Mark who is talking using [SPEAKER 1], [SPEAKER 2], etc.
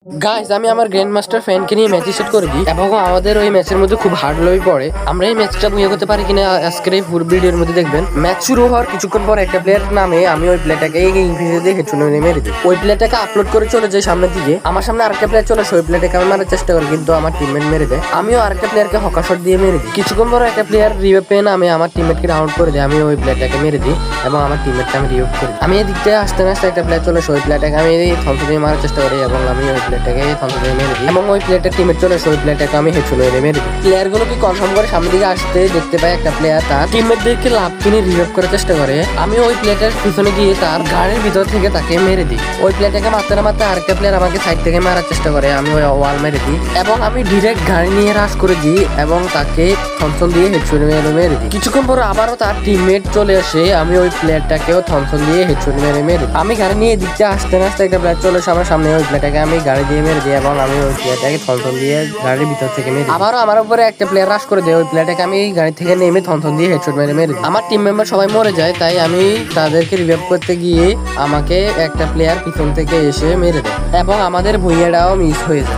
[SPEAKER 1] Guys, আমি আমার grand master ফ্যানকে নিয়ে ম্যাচ সেট করে দিই এবং আমাদের ওই ম্যাচের মধ্যে খুব হার্ড লবি পড়ে। আমরা এই ম্যাচটা বুঝে করতে পারি কিনা আজকের এই ফুল ভিডিওর মধ্যে দেখবেন। ম্যাচ শুরু হওয়ার কিছুক্ষণ পর একটা প্লেয়ার নামে আমি ওই প্লেয়ারটাকে ইনফিনিটি দিয়ে হেডশট মেরে দিই। ওই প্লেয়ারটাকে আপলোড করে চলে যায় সামনের দিকে। আমার সামনে আরেকটা প্লেয়ার চলে আসে, ওই প্লেয়ারটাকে আমি মারার চেষ্টা করি কিন্তু আমার টিমমেট মেরে দেয়। আমিও আরেকটা প্লেয়ারকে হকার শট দিয়ে মেরে দিই। কিছুক্ষণ পর একটা প্লেয়ার রিভাইভ পেয়ে না আমি আমার টিমমেটকে রাউন্ড করে দিই। আমি ওই প্লেয়ারটাকে মেরে দিই এবং আমার টিমমেটকে আমি রিভাইভ করি। আমি এদিক থেকে আসতে একটা প্লেয়ার চলে আসে, ওই প্লেয়ারটাকে আমি থমসন দিয়ে মারার চেষ্টা করি এবং আমি ওই প্লেয়ারটাকে থমসন দিয়ে মেরে দিই এবং ওই প্লেয়ারটার টিমমেট চলে আসে, ওই প্লেয়ারটাকে আমি হেডশট মেরে দিই। প্লেয়ারগুলোকে কনফার্ম করে সামনের দিকে আসতে দেখতে পাই একটা প্লেয়ার তার টিমমেটদেরকে লাভ কিনে রিভাইভ করার চেষ্টা করে। আমি ওই প্লেয়ারটার পিছনে গিয়ে তার গাড়ির ভিতর থেকে তাকে মেরে দিই। ওই প্লেয়ারটাকে মারতে না মারতে আরেকটা প্লেয়ার আমাকে সাইড থেকে মারার চেষ্টা করে। আমি ওই ওয়াল মেরে দিই এবং আমি ডিরেক্ট গাড়ি নিয়ে রাশ করে দিই এবং তাকে থমসন দিয়ে হেডশট মেরে দিই। কিছুক্ষণ পর আবারও তার টিমমেট চলে আসে, আমি ওই প্লেয়ারটাকেও থমসন দিয়ে হেডশট মেরে দিই। আমি গাড়ি নিয়ে দিকতে আসতে না আসতে একটা প্লেয়ার চলে আসে আমার সামনে, ওই প্লেয়ারটাকে আমি গাড়ি দিয়ে মেরে দিই এবং আমি ওই প্লেয়ারটাকে থমসন দিয়ে গাড়ির ভিতর থেকে মেরে দিই। আবারও আমার উপরে একটা প্লেয়ার রাশ করে দেয়, ওই প্লেয়ারটাকে আমি গাড়ি থেকে নেমে থমসন দিয়ে হেডশট মেরে দিই। আমার টিম মেম্বার সবাই মরে যায়, তাই আমি তাদেরকে রিভাইভ করতে গিয়ে আমাকে একটা প্লেয়ার পিছন থেকে এসে মেরে দেয় এবং আমাদের ভুইয়াটাও মিস হয়ে যায়।